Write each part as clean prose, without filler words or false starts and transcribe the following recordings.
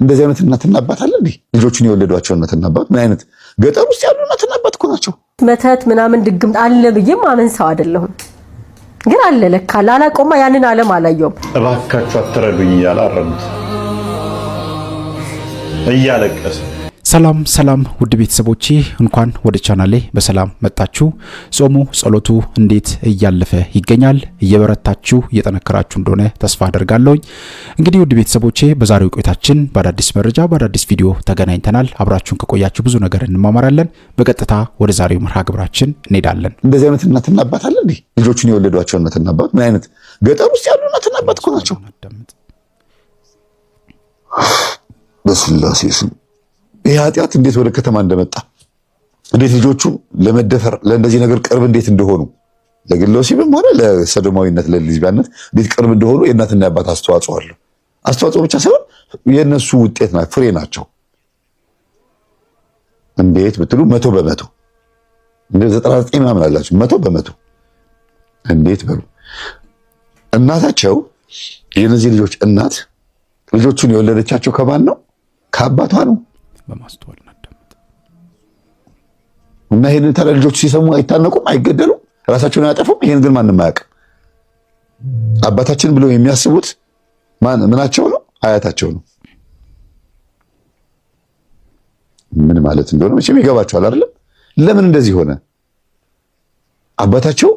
እንደዚህ አይነት እናትና አባት አለ እንዴ? ልጆቹን የወለዷቸው እናትና አባት ምን አይነት ገጠር ውስጥ ያሉ እናትና አባት እኮ ናቸው። መተት ምናምን ድግምት አለ ብዬ ማመን ሰው አይደለሁም፣ ግን አለ ለካ ላላቆማ ያንን ዓለም አላየውም። እባካችሁ አትረዱኝ እያለ አረዱት እያለቀሰ። ሰላም ሰላም ውድ ቤተሰቦቼ እንኳን ወደ ቻናሌ በሰላም መጣችሁ። ጾሙ ጸሎቱ እንዴት እያለፈ ይገኛል? እየበረታችሁ እየጠነከራችሁ እንደሆነ ተስፋ አደርጋለሁ። እንግዲህ ውድ ቤተሰቦቼ በዛሬው ቆይታችን በአዳዲስ መረጃ በአዳዲስ ቪዲዮ ተገናኝተናል። አብራችሁን ከቆያችሁ ብዙ ነገር እንማማራለን። በቀጥታ ወደ ዛሬው መርሃ ግብራችን እንሄዳለን። እንደዚህ አይነት እናትና አባት አለ እንዴ? ልጆቹን የወለዷቸው እናትና አባት ምን አይነት ገጠር ውስጥ ያሉ እናትና አባት እኮ ናቸው። በስላሴ ስም ይህ ኃጢአት እንዴት ወደ ከተማ እንደመጣ እንዴት ልጆቹ ለመደፈር ለእንደዚህ ነገር ቅርብ እንዴት እንደሆኑ ለግለሰብም ሆነ ለሰዶማዊነት ለሌዝቢያነት እንዴት ቅርብ እንደሆኑ የእናትና የአባት አስተዋጽኦ አለው። አስተዋጽኦ ብቻ ሳይሆን የእነሱ ውጤት ናቸው፣ ፍሬ ናቸው። እንዴት ብትሉ 100% እንደ 99 ምናምን አላችሁ 100% እንዴት በሉ። እናታቸው የነዚህ ልጆች እናት ልጆቹን የወለደቻቸው ከማን ነው? ከአባቷ ነው። በማስተዋል እናዳምጥ እና ይሄንን ታዲያ ልጆቹ ሲሰሙ አይታነቁም፣ አይገደሉም፣ ራሳቸውን አያጠፉም። ይሄን ግን ማንም አያውቅም። አባታችን ብለው የሚያስቡት ምናቸው ነው? አያታቸው ነው። ምን ማለት እንደሆነ መቼም ይገባቸዋል አይደለም? ለምን እንደዚህ ሆነ? አባታቸው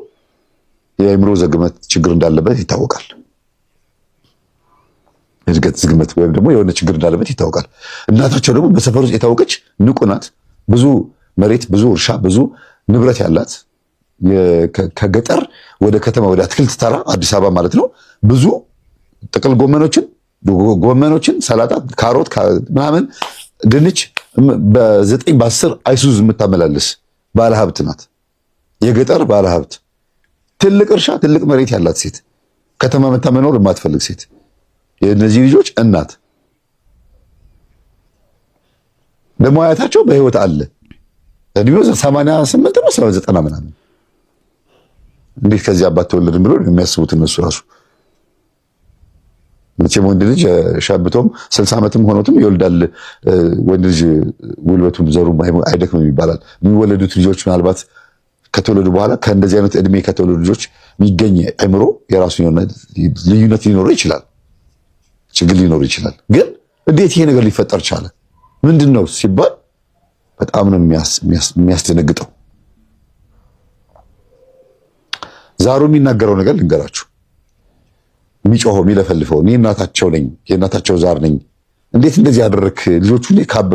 የአእምሮ ዝግመት ችግር እንዳለበት ይታወቃል። እድገት ዝግመት ወይም ደግሞ የሆነ ችግር እንዳለበት ይታወቃል። እናታቸው ደግሞ በሰፈር ውስጥ የታወቀች ንቁ ናት። ብዙ መሬት፣ ብዙ እርሻ፣ ብዙ ንብረት ያላት ከገጠር ወደ ከተማ ወደ አትክልት ተራ አዲስ አበባ ማለት ነው ብዙ ጥቅል ጎመኖችን፣ ሰላጣ፣ ካሮት ምናምን፣ ድንች በ9 በ10 አይሱዝ የምታመላልስ ባለሀብት ናት። የገጠር ባለሀብት፣ ትልቅ እርሻ፣ ትልቅ መሬት ያላት ሴት፣ ከተማ መታ መኖር የማትፈልግ ሴት የእነዚህ ልጆች እናት ደግሞ አያታቸው በህይወት አለ። እድሜው 88 ነው 90 ምናምን። እንዴት ከዚህ አባት ተወለድን ብሎ የሚያስቡት እነሱ ራሱ። መቼም ወንድ ልጅ ሻብቶም 60 ዓመትም ሆኖትም ይወልዳል። ወንድ ልጅ ጉልበቱም ዘሩም አይደክምም ይባላል። የሚወለዱት ልጆች ምናልባት ከተወለዱ በኋላ ከእንደዚህ አይነት እድሜ ከተወለዱ ልጆች የሚገኝ አእምሮ የራሱ የሆነ ልዩነት ሊኖረው ይችላል፣ ችግር ሊኖር ይችላል። ግን እንዴት ይሄ ነገር ሊፈጠር ቻለ? ምንድነው ሲባል በጣም ነው የሚያስደነግጠው። ዛሩ የሚናገረው ነገር ልንገራችሁ። የሚጮኸው የሚለፈልፈው እኔ እናታቸው ነኝ፣ የእናታቸው ዛር ነኝ፣ እንዴት እንደዚህ ያደረክ? ልጆቹ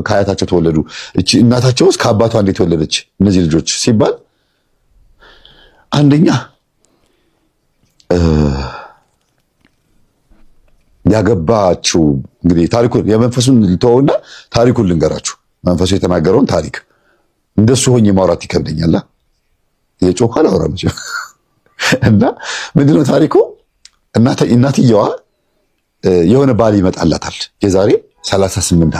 ከአያታቸው ተወለዱ፣ እቺ እናታቸውስ ከአባቷ እንዴት ተወለደች እነዚህ ልጆች ሲባል አንደኛ ያገባችው እንግዲህ ታሪኩን የመንፈሱን ልተወውና ታሪኩን ልንገራችሁ። መንፈሱ የተናገረውን ታሪክ እንደሱ ሆኜ ማውራት ይከብደኛል። የጮካ አላወራም እና ምንድነው ታሪኩ? እናትየዋ የሆነ ባል ይመጣላታል የዛሬ 38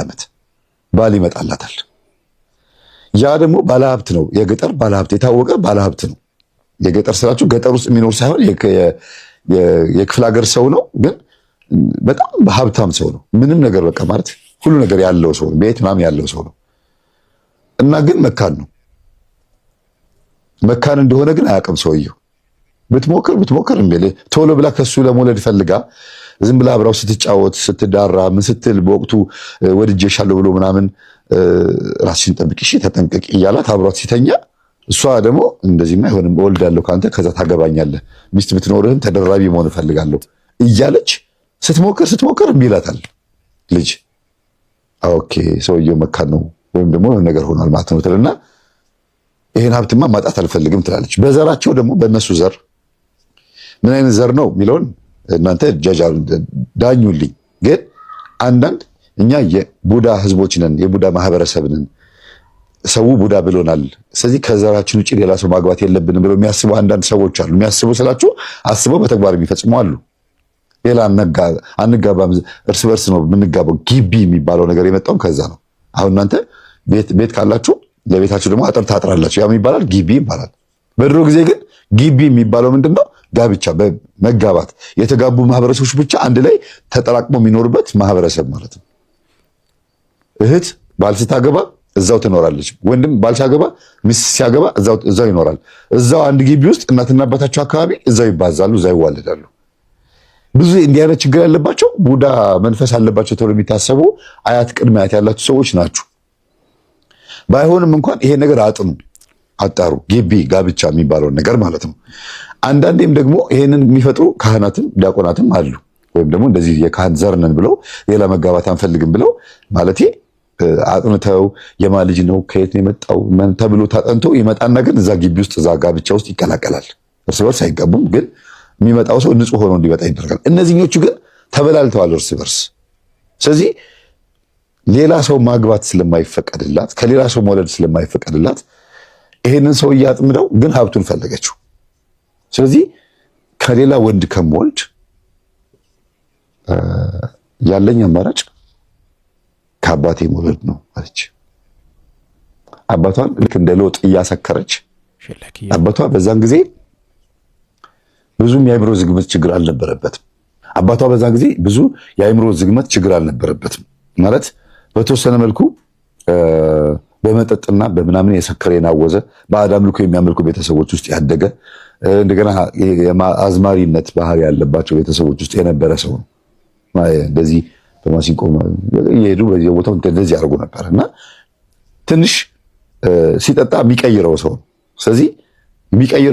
ዓመት ባል ይመጣላታል። ያ ደግሞ ባለሀብት ነው፣ የገጠር ባለሀብት፣ የታወቀ ባለሀብት ነው። የገጠር ስራችሁ ገጠር ውስጥ የሚኖር ሳይሆን የክፍለ ሀገር ሰው ነው፣ ግን በጣም ሀብታም ሰው ነው። ምንም ነገር በቃ ማለት ሁሉ ነገር ያለው ሰው ነው፣ ቤት ምናምን ያለው ሰው ነው። እና ግን መካን ነው። መካን እንደሆነ ግን አያውቅም ሰውየው። ብትሞክር እምቢ ቶሎ ብላ ከሱ ለመውለድ ፈልጋ ዝም ብላ አብራው ስትጫወት ስትዳራ ምን ስትል በወቅቱ ወድጄሻለሁ ብሎ ምናምን ራስሽን ጠብቂ እሺ ተጠንቀቂ እያላት አብሯት ሲተኛ እሷ ደግሞ እንደዚህማ አይሆንም እወልዳለሁ ካንተ ከዛ ታገባኛለህ ሚስት ብትኖርህም ተደራቢ መሆን እፈልጋለሁ እያለች ስትሞክር እምቢ ይላታል ልጅ። ኦኬ ሰውየው መካን ነው ወይም ደግሞ ነገር ሆኗል ማለት ነው ትልና ይሄን ሀብትማ ማጣት አልፈልግም ትላለች። በዘራቸው ደግሞ በእነሱ ዘር ምን አይነት ዘር ነው የሚለውን እናንተ ዳኙልኝ። ግን አንዳንድ እኛ የቡዳ ህዝቦች ነን፣ የቡዳ ማህበረሰብ ነን፣ ሰው ቡዳ ብሎናል፣ ስለዚህ ከዘራችን ውጪ ሌላ ሰው ማግባት የለብንም ብለው የሚያስቡ አንዳንድ ሰዎች አሉ። የሚያስቡ ስላችሁ አስበው በተግባር የሚፈጽሙ አሉ። ሌላ አንጋባም እርስ በርስ ነው የምንጋባው። ግቢ የሚባለው ነገር የመጣው ከዛ ነው። አሁን እናንተ ቤት ካላችሁ ለቤታችሁ ደግሞ አጥር ታጥራላችሁ። ያም ይባላል ግቢ ይባላል። በድሮ ጊዜ ግን ግቢ የሚባለው ምንድነው? ጋብቻ በመጋባት የተጋቡ ማህበረሰቦች ብቻ አንድ ላይ ተጠራቅሞ የሚኖርበት ማህበረሰብ ማለት ነው። እህት ባል ስታገባ እዛው ትኖራለች። ወንድም ባል ሲያገባ ሚስት ሲያገባ እዛው ይኖራል። እዛው አንድ ግቢ ውስጥ እናትና አባታቸው አካባቢ እዛው ይባዛሉ፣ እዛው ይዋለዳሉ። ብዙ እንዲህ አይነት ችግር ያለባቸው ቡዳ መንፈስ አለባቸው ተብሎ የሚታሰቡ አያት ቅድመ አያት ያላችሁ ሰዎች ናችሁ። ባይሆንም እንኳን ይሄ ነገር አጣሩ። ግቢ ጋብቻ የሚባለውን ነገር ማለት ነው። አንዳንዴም ደግሞ ይሄንን የሚፈጥሩ ካህናትም ዲያቆናትም አሉ። ወይም ደግሞ እንደዚህ የካህን ዘር ነን ብለው ሌላ መጋባት አንፈልግም ብለው ማለቴ አጥንተው የማን ልጅ ነው ከየት ነው የመጣው ተብሎ ታጠንቶ ይመጣና ግን እዛ ግቢ ውስጥ እዛ ጋብቻ ውስጥ ይቀላቀላል። እርስ በርስ አይጋቡም፣ ግን የሚመጣው ሰው ንጹህ ሆኖ እንዲመጣ ይደረጋል። እነዚህኞቹ ግን ተበላልተዋል እርስ በርስ። ስለዚህ ሌላ ሰው ማግባት ስለማይፈቀድላት ከሌላ ሰው መውለድ ስለማይፈቀድላት ይሄንን ሰው እያጥምደው ግን ሀብቱን ፈለገችው። ስለዚህ ከሌላ ወንድ ከምወልድ ያለኝ አማራጭ ከአባቴ መውለድ ነው አለች። አባቷን ልክ እንደ ሎጥ እያሰከረች አባቷ በዛን ጊዜ ብዙም የአእምሮ ዝግመት ችግር አልነበረበትም። አባቷ በዛን ጊዜ ብዙ የአእምሮ ዝግመት ችግር አልነበረበትም ማለት በተወሰነ መልኩ በመጠጥና በምናምን የሰከረ የናወዘ ባዕድ አምልኮ የሚያመልኩ ቤተሰቦች ውስጥ ያደገ እንደገና አዝማሪነት ባህሪ ያለባቸው ቤተሰቦች ውስጥ የነበረ ሰው ነው። እንደዚህ በማሲንቆ እየሄዱ በየቦታው እንደዚህ ያደርጉ ነበር እና ትንሽ ሲጠጣ የሚቀይረው ሰው ነው። ስለዚህ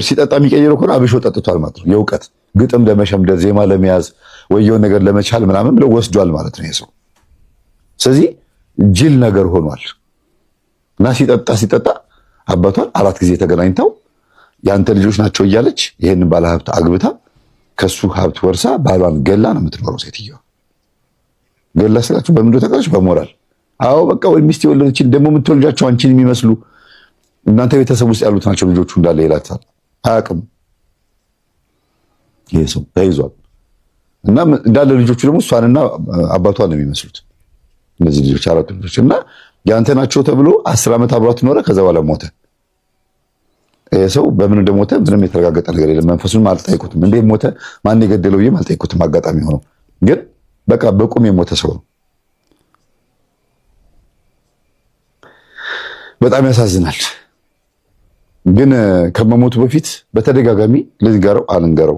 ሲጠጣ የሚቀይረው ከሆነ አብሾ ጠጥቷል ማለት ነው። የእውቀት ግጥም ለመሸምደድ ዜማ ለመያዝ ወየውን ነገር ለመቻል ምናምን ብለው ወስዷል ማለት ነው ይሄ ሰው። ስለዚህ ጅል ነገር ሆኗል እና ሲጠጣ አባቷን 4 ጊዜ ተገናኝተው ያንተ ልጆች ናቸው እያለች ይሄንን ባለሀብት አግብታ ከሱ ሀብት ወርሳ ባሏን ገላ ነው የምትኖረው ሴትዮዋ። ገላ ስላችሁ በምንድን ነው ተቀረች? በሞራል አዎ በቃ ወይ ሚስት የወለደችን ደግሞ የምትወልጃቸው አንቺን የሚመስሉ እናንተ ቤተሰብ ውስጥ ያሉት ናቸው ልጆቹ እንዳለ ይላታል። አያውቅም ይሄ ሰው ተይዟል። እና እንዳለ ልጆቹ ደግሞ እሷንና አባቷን ነው የሚመስሉት እነዚህ ልጆች 4 ልጆች እና ያንተ ናቸው ተብሎ 10 ዓመት አብሯት ኖረ። ከዛ በኋላ ሞተ። ይሄ ሰው በምን እንደሞተ ምንም የተረጋገጠ ነገር የለም። መንፈሱን አልጠየቁትም። እንዴት ሞተ ማን የገደለው ብዬ አልጠየቁትም። አጋጣሚ ሆኖ ግን በቃ በቁም የሞተ ሰው ነው። በጣም ያሳዝናል። ግን ከመሞቱ በፊት በተደጋጋሚ ልንገረው አልንገረው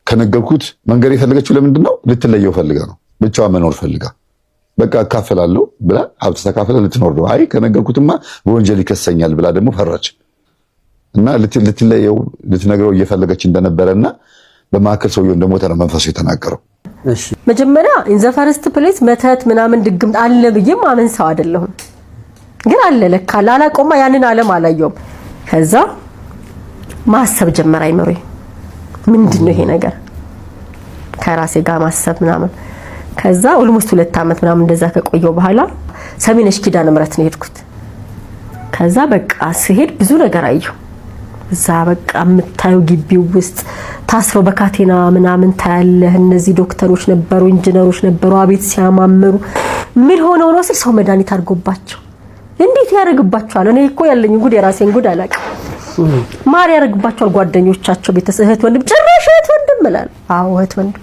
ከነገርኩት መንገድ የፈለገችው ለምንድን ነው? ልትለየው ፈልጋ ነው። ብቻዋ መኖር ፈልጋ በቃ እካፈላለሁ ብላ ሀብት ተካፈለ ልትኖር ነው። አይ ከነገርኩትማ በወንጀል ይከሰኛል ብላ ደግሞ ፈራች እና ልትለየው ልትነግረው እየፈለገች እንደነበረና በማዕከል ሰውየው እንደሞተ ነው መንፈሱ የተናገረው። እሺ መጀመሪያ ኢን ዘ ፈርስት ፕሌስ መተት ምናምን ድግምት አለ ብዬ ማመን ሰው አይደለሁም። ግን አለ ለካ ላላቆማ ያንን ዓለም አላየውም። ከዛ ማሰብ ጀመረ አይምሮዬ። ምንድነው ይሄ ነገር? ከራሴ ጋር ማሰብ ምናምን። ከዛ ኦልሞስት 2 ዓመት ምናምን እንደዛ ከቆየው በኋላ ሰሚነሽ ኪዳነ ምሕረት ነው ሄድኩት። ከዛ በቃ ስሄድ ብዙ ነገር አየሁ። እዛ በቃ የምታየው ግቢው ውስጥ ታስረው በካቴና ምናምን ታያለህ። እነዚህ ዶክተሮች ነበሩ፣ ኢንጂነሮች ነበሩ። አቤት ሲያማምሩ። ምን ሆነው ነው ስል ሰው መድኃኒት አድርጎባቸው እንዴት ያደርግባቸዋል? እኔ እኮ ያለኝ ጉድ የራሴን ጉድ አላውቅም። ማር ያደርግባቸዋል ጓደኞቻቸው፣ ቤተሰብ፣ እህት ወንድም፣ ጭራሽ እህት ወንድም እላለሁ። አዎ እህት ወንድም።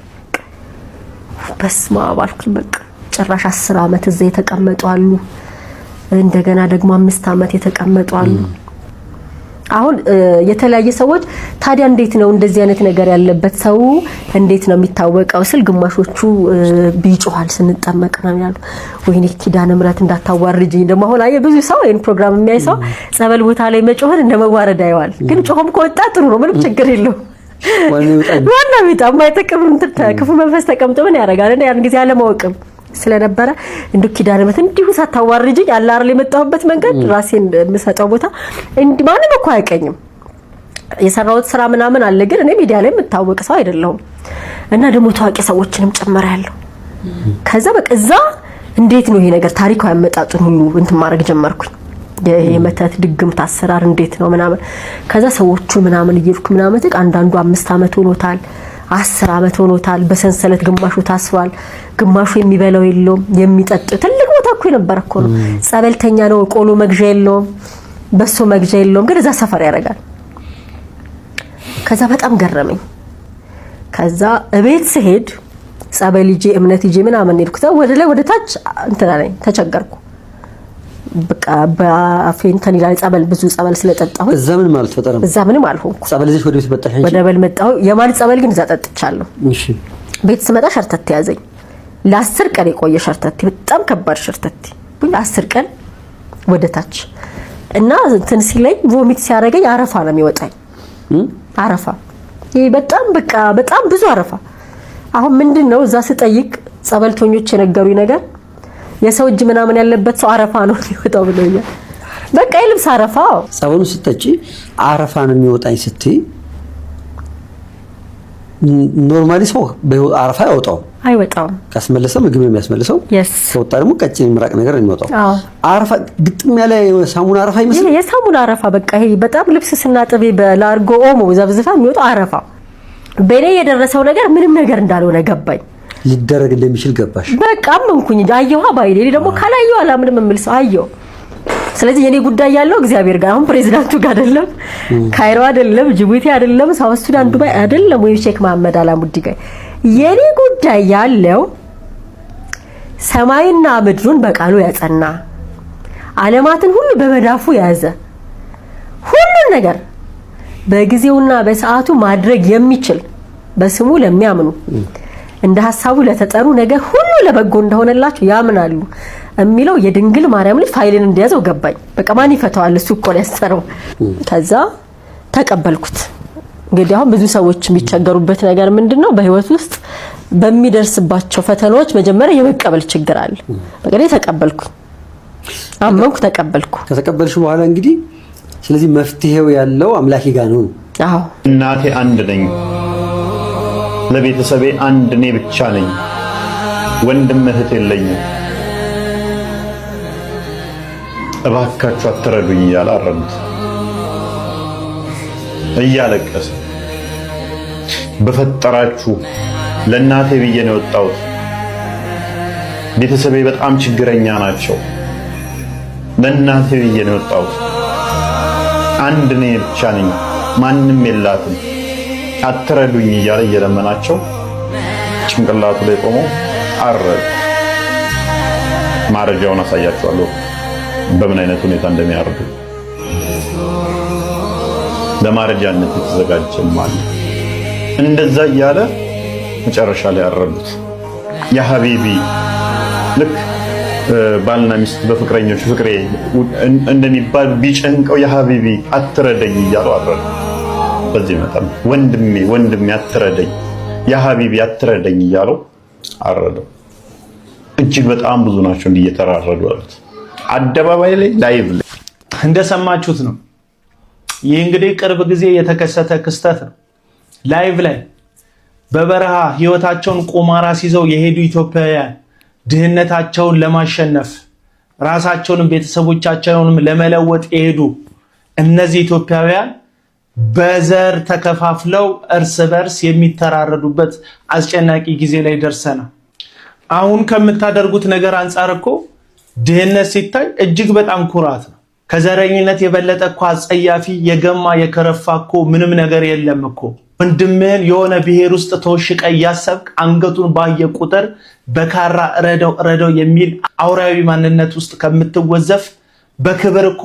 በስመ አብ አልኩኝ። በቃ ጭራሽ 10 ዓመት እዛ የተቀመጡ አሉ። እንደገና ደግሞ 5 ዓመት የተቀመጡ አሉ። አሁን የተለያየ ሰዎች ታዲያ እንዴት ነው እንደዚህ አይነት ነገር ያለበት ሰው እንዴት ነው የሚታወቀው ስል ግማሾቹ ቢጮሃል ስንጠመቅ ነው ያሉ። ወይኔ ኪዳነ ምሕረት እንዳታዋርጅኝ። ደግሞ አሁን አየ ብዙ ሰው ይሄን ፕሮግራም የሚያይ ሰው ጸበል ቦታ ላይ መጮህን እንደመዋረድ አይዋል። ግን ጮህም ከወጣ ጥሩ ነው፣ ምንም ችግር የለውም። ዋናው በጣም ማይጠቅም ክፉ መንፈስ ተቀምጦ ምን ያደርጋል? እና ያን ጊዜ አለማወቅም ስለነበረ እንዱ ኪዳነ ምሕረት እንዲሁ ሳታዋርጅኝ አለ አይደል የመጣሁበት መንገድ ራሴን የምሰጠው ቦታ እንዲ ማንም እኮ አያውቀኝም። የሰራሁት ስራ ምናምን አለ፣ ግን እኔ ሚዲያ ላይ የምታወቅ ሰው አይደለሁም። እና ደግሞ ታዋቂ ሰዎችንም ጨምራለሁ። ከዛ በቃ እዛ እንዴት ነው ይሄ ነገር ታሪካዊ አመጣጡን ሁሉ እንትን ማድረግ ጀመርኩኝ። የመተት ድግምት አሰራር እንዴት ነው ምናምን። ከዛ ሰዎቹ ምናምን እየልኩ ምናምን አንዳንዱ 5 ዓመት ሆኖታል፣ 10 ዓመት ሆኖታል። በሰንሰለት ግማሹ ታስሯል፣ ግማሹ የሚበላው የለውም፣ የሚጠጥ ትልቅ ቦታ እኮ ነበር እኮ ነው። ጸበልተኛ ነው፣ ቆሎ መግዣ የለውም፣ በሶ መግዣ የለውም፣ ግን እዛ ሰፈር ያደርጋል። ከዛ በጣም ገረመኝ። ከዛ እቤት ስሄድ ጸበል ይዤ እምነት ይዤ ምናምን ሄድኩ። ወደ ላይ ወደ ታች እንትና ላይ ተቸገርኩ። በቃ በአፌን ተኒላ ጸበል ብዙ ጸበል ስለጠጣሁ እዛ ምንም አልተፈጠረም። እዛ ምንም አልሆንኩ። ጸበል ይዘሽ ወደ ቤት መጣሽ እንጂ ወደ በል መጣሁ። የማን ጸበል ግን እዛ ጠጥቻለሁ። እሺ ቤት ስመጣ ሸርተት ያዘኝ። ለ10 ቀን የቆየ ሸርተት፣ በጣም ከባድ ሸርተት ወይ 10 ቀን ወደ ታች እና እንትን ሲለኝ ቮሚት ሲያደርገኝ አረፋ ነው የሚወጣኝ። አረፋ ይሄ በጣም በቃ በጣም ብዙ አረፋ። አሁን ምንድነው እዛ ስጠይቅ ጸበልተኞች የነገሩኝ ነገር የሰው እጅ ምናምን ያለበት ሰው አረፋ ነው የሚወጣው ብለውኛል። በቃ ይልብስ አረፋ ጸበሉ ስትጠጪ አረፋ ነው የሚወጣኝ ስትይ ኖርማሊ ሰው አረፋ ያወጣው አይወጣም። ካስመለሰ ምግብ የሚያስመልሰው ከወጣ ደግሞ ቀጭን ምራቅ ነገር ነው የሚወጣው። አረፋ ግጥም ያለ ሳሙና አረፋ ይመስል የሳሙና አረፋ በቃ ይሄ በጣም ልብስ ስናጥብ በላርጎ ኦሞ ዘብዝፋ የሚወጣው አረፋ። በኔ የደረሰው ነገር ምንም ነገር እንዳልሆነ ገባኝ። ሊደረግ እንደሚችል ገባሽ? በቃ አመንኩኝ። አየሁ ባይሌ ደግሞ ካላየሁ አላምንም የምልሰው አየሁ። ስለዚህ የኔ ጉዳይ ያለው እግዚአብሔር ጋር አሁን ፕሬዝዳንቱ ጋር አይደለም፣ ካይሮ አይደለም፣ ጅቡቲ አይደለም፣ ሳውዝ ሱዳን ዱባይ አይደለም፣ ወይ ሼክ መሐመድ አላሙዲ ጋር የኔ ጉዳይ ያለው ሰማይና ምድሩን በቃሉ ያጸና ዓለማትን ሁሉ በመዳፉ ያዘ ሁሉን ነገር በጊዜውና በሰዓቱ ማድረግ የሚችል በስሙ ለሚያምኑ እንደ ሐሳቡ ለተጠሩ ነገር ሁሉ ለበጎ እንደሆነላችሁ ያምናሉ የሚለው የድንግል ማርያም ልጅ ፋይልን እንደያዘው ገባኝ። በቃ ማን ይፈታዋል? እሱ እኮ ነው ያሰረው። ከዛ ተቀበልኩት። እንግዲህ አሁን ብዙ ሰዎች የሚቸገሩበት ነገር ምንድነው? በህይወት ውስጥ በሚደርስባቸው ፈተናዎች መጀመሪያ የመቀበል ችግር አለ። በቃ ተቀበልኩ፣ አመንኩ፣ ተቀበልኩ። ከተቀበልሽ በኋላ እንግዲህ ስለዚህ መፍትሄው ያለው አምላኬ ጋር ነው። አዎ እናቴ አንድ ነኝ፣ ለቤተሰቤ አንድ እኔ ብቻ ነኝ፣ ወንድም እህት የለኝም፣ እባካችሁ አትረዱኝ እያለ አረዱት። እያለቀሰ በፈጠራችሁ ለእናቴ ብዬ ነው የወጣሁት፣ ቤተሰቤ በጣም ችግረኛ ናቸው፣ ለእናቴ ብዬ ነው የወጣሁት፣ አንድ እኔ ብቻ ነኝ፣ ማንም የላትም፣ አትረዱኝ እያለ እየለመናቸው ጭንቅላቱ ላይ ቆሞ አረዱ። ማረጃውን አሳያችኋለሁ በምን አይነት ሁኔታ እንደሚያርዱ። ለማረጃነት የተዘጋጀ ማለት እንደዛ እያለ መጨረሻ ላይ አረዱት። ያ ሀቢቢ ልክ ባልና ሚስት በፍቅረኞች ፍቅሬ እንደሚባል ቢጨንቀው ያ ሀቢቢ አትረደኝ እያሉ አረዱ። በዚህ መጣም ወንድሜ አትረደኝ፣ ያ ሀቢቢ አትረደኝ እያሉ አረደው። እጅግ በጣም ብዙ ናቸው እንዲህ እየተራረዱ ያሉት አደባባይ ላይ ላይቭ ላይ እንደሰማችሁት ነው። ይህ እንግዲህ ቅርብ ጊዜ የተከሰተ ክስተት ነው። ላይቭ ላይ በበረሃ ህይወታቸውን ቁማራ ሲይዘው የሄዱ ኢትዮጵያውያን ድህነታቸውን ለማሸነፍ ራሳቸውንም ቤተሰቦቻቸውንም ለመለወጥ የሄዱ እነዚህ ኢትዮጵያውያን በዘር ተከፋፍለው እርስ በርስ የሚተራረዱበት አስጨናቂ ጊዜ ላይ ደርሰናል። አሁን ከምታደርጉት ነገር አንጻር እኮ ድህነት ሲታይ እጅግ በጣም ኩራት ነው። ከዘረኝነት የበለጠ እኮ አጸያፊ የገማ የከረፋ እኮ ምንም ነገር የለም እኮ። ወንድምህን የሆነ ብሔር ውስጥ ተወሽቀ እያሰብክ አንገቱን ባየ ቁጥር በካራ ረደው የሚል አውራዊ ማንነት ውስጥ ከምትወዘፍ በክብር እኮ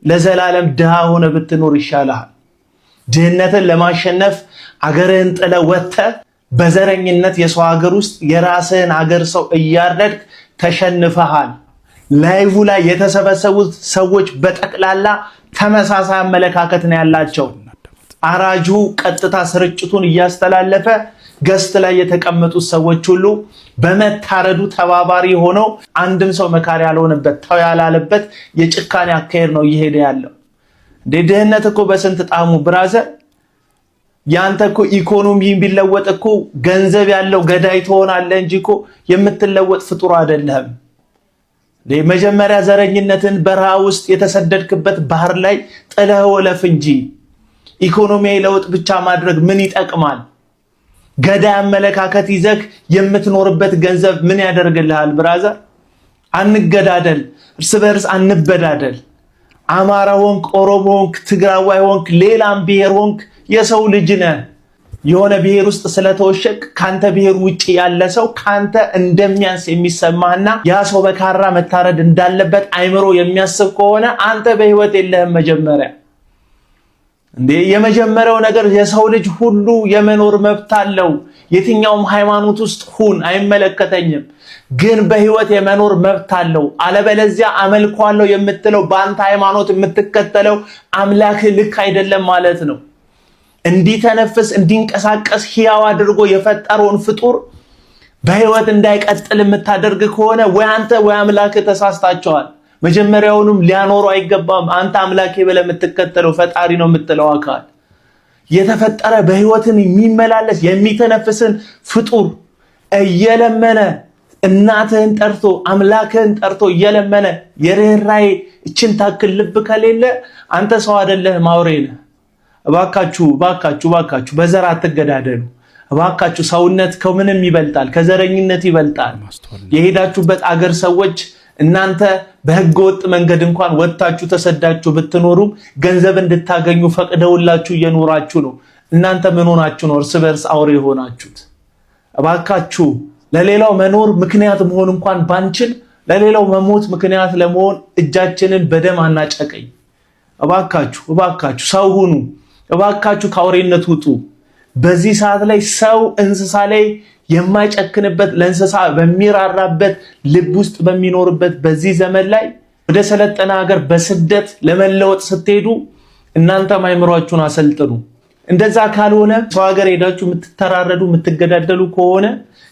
ለዘላለም ድሃ ሆነ ብትኖር ይሻልሃል። ድህነትን ለማሸነፍ አገርህን ጥለ ወጥተህ በዘረኝነት የሰው ሀገር ውስጥ የራስህን ሀገር ሰው እያረድክ ተሸንፈሃል። ላይቭ ላይ የተሰበሰቡት ሰዎች በጠቅላላ ተመሳሳይ አመለካከት ነው ያላቸው። አራጁ ቀጥታ ስርጭቱን እያስተላለፈ ገስት ላይ የተቀመጡት ሰዎች ሁሉ በመታረዱ ተባባሪ ሆነው አንድም ሰው መካሪ ያልሆነበት ተው ያላለበት የጭካኔ አካሄድ ነው እየሄደ ያለው። ድህነት እኮ በስንት ጣሙ ብራዘር። ያንተ እኮ ኢኮኖሚ ቢለወጥ እኮ ገንዘብ ያለው ገዳይ ትሆናለህ እንጂ እኮ የምትለወጥ ፍጡር አይደለም። መጀመሪያ ዘረኝነትን በረሃ ውስጥ የተሰደድክበት ባህር ላይ ጥለህ ወለፍ እንጂ ኢኮኖሚያዊ ለውጥ ብቻ ማድረግ ምን ይጠቅማል? ገዳይ አመለካከት ይዘህ የምትኖርበት ገንዘብ ምን ያደርግልሃል? ብራዘር አንገዳደል፣ እርስ በርስ አንበዳደል። አማራ ሆንክ፣ ኦሮሞ ሆንክ፣ ትግራዋይ ሆንክ፣ ሌላም ብሔር ሆንክ የሰው ልጅ ነህ። የሆነ ብሔር ውስጥ ስለተወሸቅ ካንተ ብሔር ውጪ ያለ ሰው ካንተ እንደሚያንስ የሚሰማህና ያ ሰው በካራ መታረድ እንዳለበት አይምሮ የሚያስብ ከሆነ አንተ በህይወት የለህም። መጀመሪያ የመጀመሪያው ነገር የሰው ልጅ ሁሉ የመኖር መብት አለው። የትኛውም ሃይማኖት ውስጥ ሁን አይመለከተኝም፣ ግን በህይወት የመኖር መብት አለው። አለበለዚያ አመልኳለሁ የምትለው በአንተ ሃይማኖት የምትከተለው አምላክ ልክ አይደለም ማለት ነው። እንዲተነፍስ እንዲንቀሳቀስ ሕያው አድርጎ የፈጠረውን ፍጡር በህይወት እንዳይቀጥል የምታደርግ ከሆነ ወይ አንተ ወይ አምላክ ተሳስታቸዋል። መጀመሪያውንም ሊያኖሩ አይገባም። አንተ አምላኬ ብለህ የምትከተለው ፈጣሪ ነው የምትለው አካል የተፈጠረ በህይወትን የሚመላለስ የሚተነፍስን ፍጡር እየለመነ እናትህን ጠርቶ አምላክህን ጠርቶ እየለመነ የርህራሄ እችን ታክል ልብ ከሌለ አንተ ሰው አይደለህም፣ አውሬ ነህ። እባካችሁ እባካችሁ እባካችሁ በዘር አትገዳደሉ። እባካችሁ ሰውነት ከምንም ይበልጣል፣ ከዘረኝነት ይበልጣል። የሄዳችሁበት አገር ሰዎች እናንተ በህገ ወጥ መንገድ እንኳን ወጣችሁ ተሰዳችሁ ብትኖሩ ገንዘብ እንድታገኙ ፈቅደውላችሁ እየኖራችሁ ነው። እናንተ ምን ሆናችሁ ነው እርስ በርስ አውሬ ሆናችሁት? እባካችሁ ለሌላው መኖር ምክንያት መሆን እንኳን ባንችል ለሌላው መሞት ምክንያት ለመሆን እጃችንን በደም አናጨቀኝ። እባካችሁ እባካችሁ ሰው ሁኑ። እባካችሁ ከአውሬነት ውጡ። በዚህ ሰዓት ላይ ሰው እንስሳ ላይ የማይጨክንበት ለእንስሳ በሚራራበት ልብ ውስጥ በሚኖርበት በዚህ ዘመን ላይ ወደ ሰለጠነ ሀገር በስደት ለመለወጥ ስትሄዱ እናንተ አይምሯችሁን አሰልጥኑ። እንደዛ ካልሆነ ሰው ሀገር ሄዳችሁ የምትተራረዱ የምትገዳደሉ ከሆነ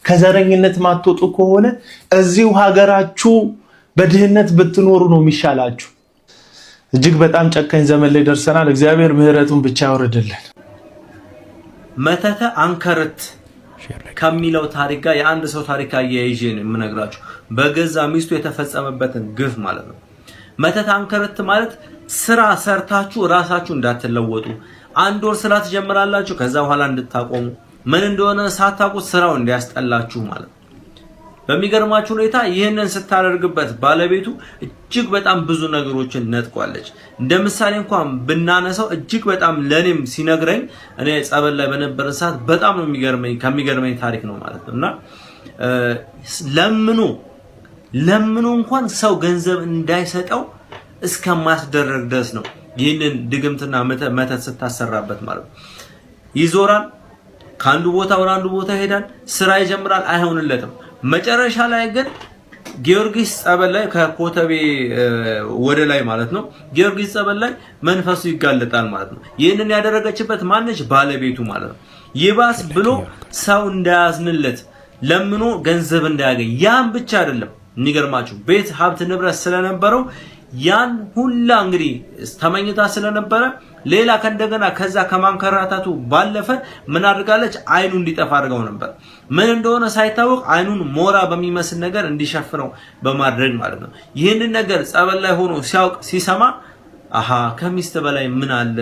ከዘረኝነት ማትወጡ ከሆነ እዚሁ ሀገራችሁ በድህነት ብትኖሩ ነው የሚሻላችሁ። እጅግ በጣም ጨካኝ ዘመን ላይ ደርሰናል። እግዚአብሔር ምህረቱን ብቻ ያወርድልን። መተተ አንከርት ከሚለው ታሪክ ጋር የአንድ ሰው ታሪክ አያይዤ ነው የምነግራችሁ። በገዛ ሚስቱ የተፈጸመበትን ግፍ ማለት ነው። መተተ አንከርት ማለት ስራ ሰርታችሁ ራሳችሁ እንዳትለወጡ፣ አንድ ወር ስራ ትጀምራላችሁ፣ ከዛ በኋላ እንድታቆሙ፣ ምን እንደሆነ ሳታውቁት ስራው እንዲያስጠላችሁ ማለት ነው። በሚገርማችሁ ሁኔታ ይህንን ስታደርግበት ባለቤቱ እጅግ በጣም ብዙ ነገሮችን ነጥቋለች። እንደ ምሳሌ እንኳን ብናነሳው እጅግ በጣም ለኔም ሲነግረኝ እኔ ጸበል ላይ በነበረ ሰዓት በጣም ነው ከሚገርመኝ ታሪክ ነው ማለት ነውና ለምኑ እንኳን ሰው ገንዘብ እንዳይሰጠው እስከማስደረግ ድረስ ነው ይህንን ድግምትና መተት ስታሰራበት ማለት ነው። ይዞራል፣ ከአንዱ ቦታ ወደ አንዱ ቦታ ይሄዳል፣ ስራ ይጀምራል፣ አይሆንለትም። መጨረሻ ላይ ግን ጊዮርጊስ ጸበል ላይ ከኮተቤ ወደ ላይ ማለት ነው ጊዮርጊስ ጸበል ላይ መንፈሱ ይጋለጣል ማለት ነው። ይህንን ያደረገችበት ማነች? ባለቤቱ ማለት ነው። ይባስ ብሎ ሰው እንዳያዝንለት ለምኖ ገንዘብ እንዳያገኝ። ያን ብቻ አይደለም የሚገርማችሁ ቤት ሀብት ንብረት ስለነበረው ያን ሁላ እንግዲህ ተመኝታ ስለነበረ ሌላ ከእንደገና ከዛ ከማንከራታቱ ባለፈ ምን አድርጋለች? አይኑ እንዲጠፋ አድርገው ነበር። ምን እንደሆነ ሳይታወቅ አይኑን ሞራ በሚመስል ነገር እንዲሸፍነው በማድረግ ማለት ነው። ይህንን ነገር ጸበል ላይ ሆኖ ሲያውቅ ሲሰማ አሃ ከሚስት በላይ ምን አለ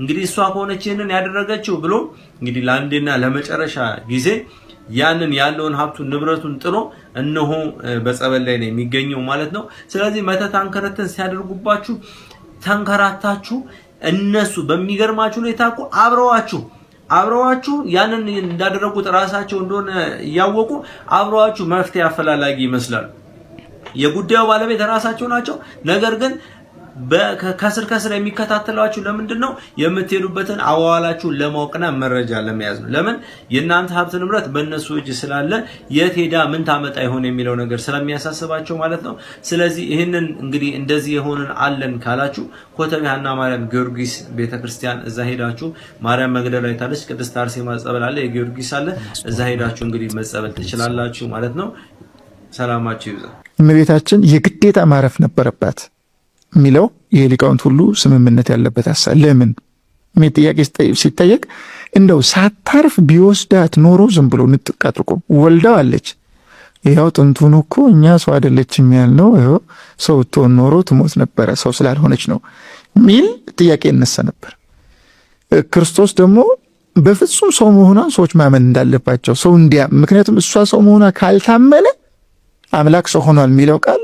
እንግዲህ እሷ ከሆነች ይህንን ያደረገችው ብሎ እንግዲህ ለአንዴና ለመጨረሻ ጊዜ ያንን ያለውን ሀብቱን ንብረቱን ጥሎ እነሆ በጸበል ላይ ነው የሚገኘው ማለት ነው። ስለዚህ መተት አንከረትን ሲያደርጉባችሁ ተንከራታችሁ እነሱ በሚገርማችሁ ሁኔታ እኮ አብረዋችሁ ያንን እንዳደረጉት ራሳቸው እንደሆነ ያወቁ አብረዋችሁ መፍትሄ አፈላላጊ ይመስላሉ። የጉዳዩ ባለቤት ራሳቸው ናቸው። ነገር ግን ከስር የሚከታተሏችሁ ለምንድነው? የምትሄዱበትን አዋዋላችሁን ለማወቅና መረጃ ለመያዝ ነው። ለምን የእናንተ ሀብት ንብረት በእነሱ እጅ ስላለ የት ሄዳ ምን ታመጣ ይሆን የሚለው ነገር ስለሚያሳስባቸው ማለት ነው። ስለዚህ ይህንን እንግዲህ እንደዚህ የሆነን አለን ካላችሁ ኮተቤ ሐና ማርያም ጊዮርጊስ ቤተክርስቲያን እዛ ሄዳችሁ ማርያም መግደላዊት አለች፣ ቅድስት አርሴማ ጸበል አለ፣ የጊዮርጊስ አለ። እዛ ሄዳችሁ እንግዲህ መጸበል ትችላላችሁ ማለት ነው። ሰላማችሁ ይብዛ። እመቤታችን የግዴታ ማረፍ ነበረባት የሚለው የሊቃውንት ሁሉ ስምምነት ያለበት ሐሳብ። ለምን ምን ጥያቄ ሲጠየቅ እንደው ሳታርፍ ቢወስዳት ኖሮ ዝም ብሎ ንጥቅ አድርጎ ወልዳው አለች። ያው ጥንቱን እኮ እኛ ሰው አይደለችም ያልነው ያው ሰው ትሆን ኖሮ ትሞት ነበረ፣ ሰው ስላልሆነች ነው ሚል ጥያቄ ይነሳ ነበር። ክርስቶስ ደግሞ በፍጹም ሰው መሆኗን ሰዎች ማመን እንዳለባቸው ሰው ምክንያቱም እሷ ሰው መሆኗ ካልታመነ አምላክ ሰው ሆኗል የሚለው ቃል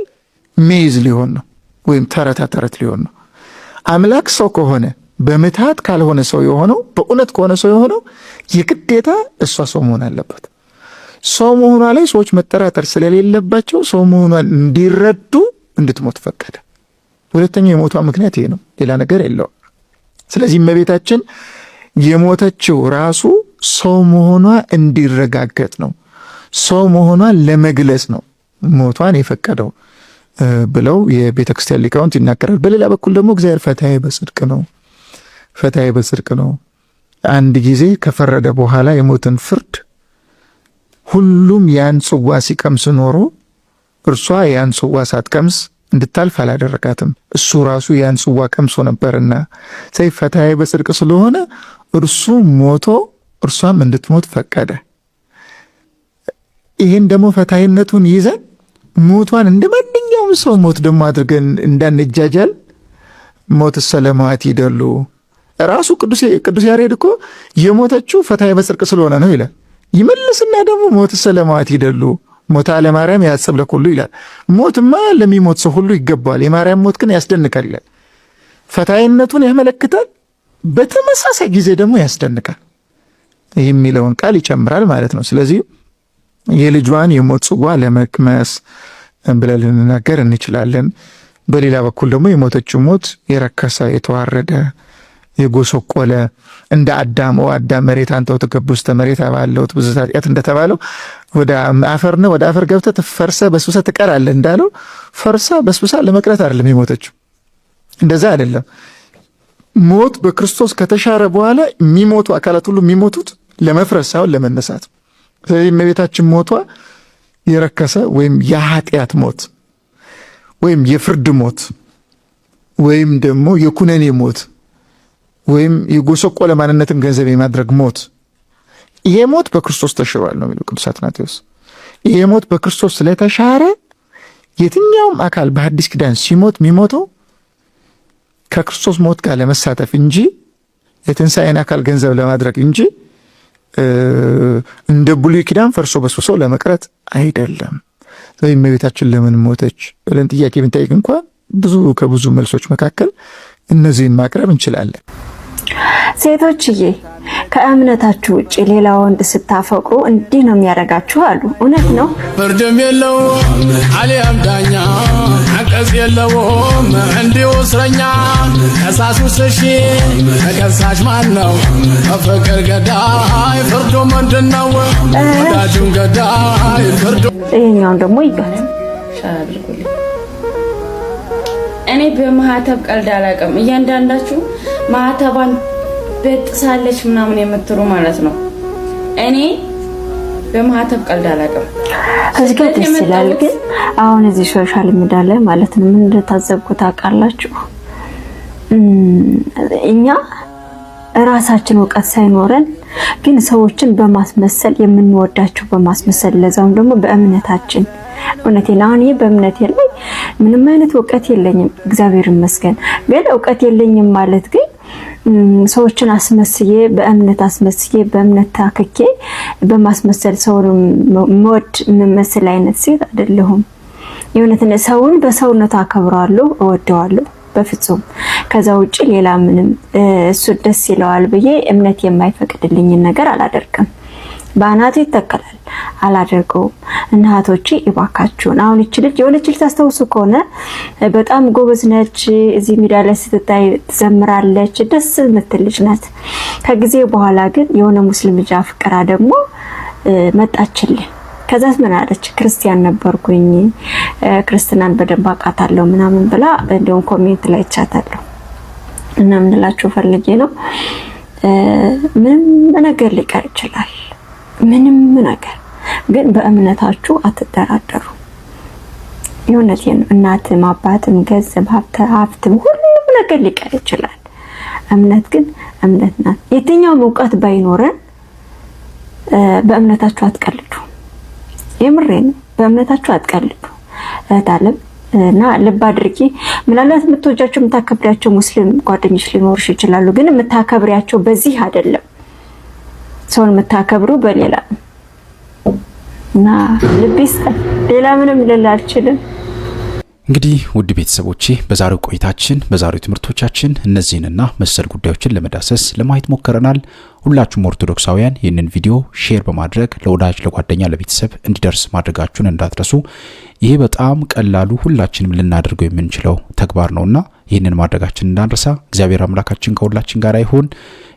ሜዝ ሊሆን ነው ወይም ተረት ሊሆን ነው። አምላክ ሰው ከሆነ በምትሃት ካልሆነ ሰው የሆነው በእውነት ከሆነ ሰው የሆነው የግዴታ እሷ ሰው መሆን አለበት። ሰው መሆኗ ላይ ሰዎች መጠራጠር ስለሌለባቸው ሰው መሆኗን እንዲረዱ እንድትሞት ፈቀደ። ሁለተኛው የሞቷ ምክንያት ይሄ ነው፣ ሌላ ነገር የለውም። ስለዚህ እመቤታችን የሞተችው ራሱ ሰው መሆኗ እንዲረጋገጥ ነው፣ ሰው መሆኗን ለመግለጽ ነው ሞቷን የፈቀደው ብለው የቤተ ክርስቲያን ሊቃውንት ይናገራል። በሌላ በኩል ደግሞ እግዚአብሔር ፈታሄ በጽድቅ ነው፣ ፈታሄ በጽድቅ ነው። አንድ ጊዜ ከፈረደ በኋላ የሞትን ፍርድ ሁሉም ያን ጽዋ ሲቀምስ ኖሮ እርሷ ያን ጽዋ ሳትቀምስ እንድታልፍ አላደረጋትም። እሱ ራሱ ያን ጽዋ ቀምሶ ነበርና ሰይ ፈታሄ በጽድቅ ስለሆነ እርሱ ሞቶ እርሷም እንድትሞት ፈቀደ። ይህን ደግሞ ፈታሄነቱን ይዘን ሞቷን እንደ ማንኛውም ሰው ሞት ደግሞ አድርገን እንዳንጃጃል ሞት ሰለማት ይደሉ ራሱ ቅዱስ ያሬድ እኮ የሞተችው ፈታሄ በጽድቅ ስለሆነ ነው ይላል። ይመልስና ደግሞ ሞት ሰለማት ይደሉ ሞታ ለማርያም ያሰብ ለኩሉ ይላል። ሞትማ ለሚሞት ሰው ሁሉ ይገባዋል፣ የማርያም ሞት ግን ያስደንቃል ይላል። ፈታሄነቱን ያመለክታል፣ በተመሳሳይ ጊዜ ደግሞ ያስደንቃል የሚለውን ቃል ይጨምራል ማለት ነው። ስለዚህ የልጇን የሞት ጽዋ ለመቅመስ ብለን ልንናገር እንችላለን። በሌላ በኩል ደግሞ የሞተችው ሞት የረከሰ የተዋረደ የጎሰቆለ እንደ አዳም አዳም መሬት አንተው ተገብ ውስጥ መሬት አባለውት ብዙ ኃጢአት እንደተባለው ወደ አፈርነ ወደ አፈር ገብተህ ፈርሰ በስብሰ ትቀራለህ እንዳለው ፈርሳ በስብሳ ለመቅረት አይደለም የሞተችው። እንደዛ አይደለም። ሞት በክርስቶስ ከተሻረ በኋላ የሚሞቱ አካላት ሁሉ የሚሞቱት ለመፍረስ ሳይሆን ለመነሳት። ስለዚህ እመቤታችን ሞቷ የረከሰ ወይም የኃጢአት ሞት ወይም የፍርድ ሞት ወይም ደግሞ የኩነኔ ሞት ወይም የጎሰቆለ ማንነትን ገንዘብ የማድረግ ሞት፣ ይሄ ሞት በክርስቶስ ተሽሯል ነው የሚለው ቅዱስ አትናቴዎስ። ይሄ ሞት በክርስቶስ ስለተሻረ የትኛውም አካል በሐዲስ ኪዳን ሲሞት የሚሞተው ከክርስቶስ ሞት ጋር ለመሳተፍ እንጂ የትንሣኤን አካል ገንዘብ ለማድረግ እንጂ እንደ ብሉይ ኪዳን ፈርሶ በስብሶ ለመቅረት አይደለም። ስለዚህ እመቤታችን ለምን ሞተች ብለን ጥያቄ ብንጠይቅ እንኳን ከብዙ መልሶች መካከል እነዚህን ማቅረብ እንችላለን። ሴቶችዬ ከእምነታችሁ ውጭ ሌላ ወንድ ስታፈቅሩ እንዲህ ነው የሚያደርጋችሁ አሉ። እውነት ነው? ፍርድም የለውም አሊያም ዳኛ፣ አንቀጽ የለውም እንዲሁ እስረኛ። ከሳሹስ እሺ ተከሳሽ ማን ነው? ፍቅር ገዳይ ፍርዱ ምንድን ነው? ወዳጁን ገዳይ ፍርዱ። ይሄኛውን ደግሞ ይጋት እኔ በማህተብ ቀልድ አላውቅም። እያንዳንዳችሁ ማህተባን በጥሳለች ምናምን የምትሩ ማለት ነው። እኔ በማህተብ ቀልድ አላውቅም። እዚህ ጋር ደስ ይላል። ግን አሁን እዚህ ሶሻል ሚዲያ ላይ ማለት ነው ምን እንደታዘብኩት አውቃላችሁ? እኛ ራሳችን እውቀት ሳይኖረን ግን ሰዎችን በማስመሰል የምንወዳቸው በማስመሰል ለዛውም ደግሞ በእምነታችን እውነቴን አሁን ይሄ በእምነቴ ላይ ምንም አይነት እውቀት የለኝም፣ እግዚአብሔር ይመስገን። ግን እውቀት የለኝም ማለት ግን ሰዎችን አስመስዬ በእምነት ታክኬ በማስመሰል ሰውን ሞድ መመስል አይነት ሴት አይደለሁም። የእውነትን ሰውን በሰውነቱ አከብረዋለሁ፣ እወደዋለሁ በፍጹም። ከዛ ውጪ ሌላ ምንም እሱ ደስ ይለዋል ብዬ እምነት የማይፈቅድልኝን ነገር አላደርግም። በአናቱ ይተከላል አላደርገውም። እናቶቼ እባካችሁን አሁን እቺ ልጅ የሆነች ልጅ ታስተውሱ ከሆነ በጣም ጎበዝ ነች፣ እዚህ ሜዳ ላይ ስትታይ ትዘምራለች፣ ደስ የምትል ልጅ ናት። ከጊዜ በኋላ ግን የሆነ ሙስሊም ልጅ አፍቅራ ደግሞ መጣችልኝ። ከዛስ ምን አለች? ክርስቲያን ነበርኩኝ ክርስትናን በደንብ አውቃታለሁ ምናምን ብላ እንደውም ኮሜንት ላይ ቻታለሁ። እና ምን እላችሁ ፈልጌ ነው ምንም ነገር ሊቀር ይችላል፣ ምንም ነገር ግን በእምነታችሁ አትደራደሩ። የእውነቴን ነው። እናትም አባትም ገንዘብ ሀብትም ሁሉም ነገር ሊቀር ይችላል። እምነት ግን እምነት ናት። የትኛውም እውቀት ባይኖረን በእምነታችሁ አትቀልዱ። የምሬን በእምነታችሁ አትቀልዱ። ታለም እና ልብ አድርጊ። ምናልባት የምትወጃቸው የምታከብሪያቸው ሙስሊም ጓደኞች ሊኖርሽ ይችላሉ። ግን የምታከብሪያቸው በዚህ አይደለም። ሰውን የምታከብሩ በሌላ እና ልብ ይስጠን። ሌላ ምንም ልል አልችልም። እንግዲህ ውድ ቤተሰቦቼ በዛሬው ቆይታችን በዛሬው ትምህርቶቻችን እነዚህንና መሰል ጉዳዮችን ለመዳሰስ ለማየት ሞክረናል። ሁላችሁም ኦርቶዶክሳውያን ይህንን ቪዲዮ ሼር በማድረግ ለወዳጅ ለጓደኛ ለቤተሰብ እንዲደርስ ማድረጋችሁን እንዳትረሱ። ይሄ በጣም ቀላሉ ሁላችንም ልናደርገው የምንችለው ተግባር ነውና ይህንን ማድረጋችን እንዳንረሳ። እግዚአብሔር አምላካችን ከሁላችን ጋር ይሁን።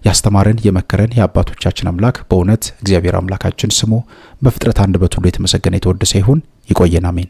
ያስተማረን የመከረን የአባቶቻችን አምላክ በእውነት እግዚአብሔር አምላካችን ስሙ በፍጥረት አንደበት ሁሉ የተመሰገነ የተወደሰ ይሁን። ይቆየን። አሜን።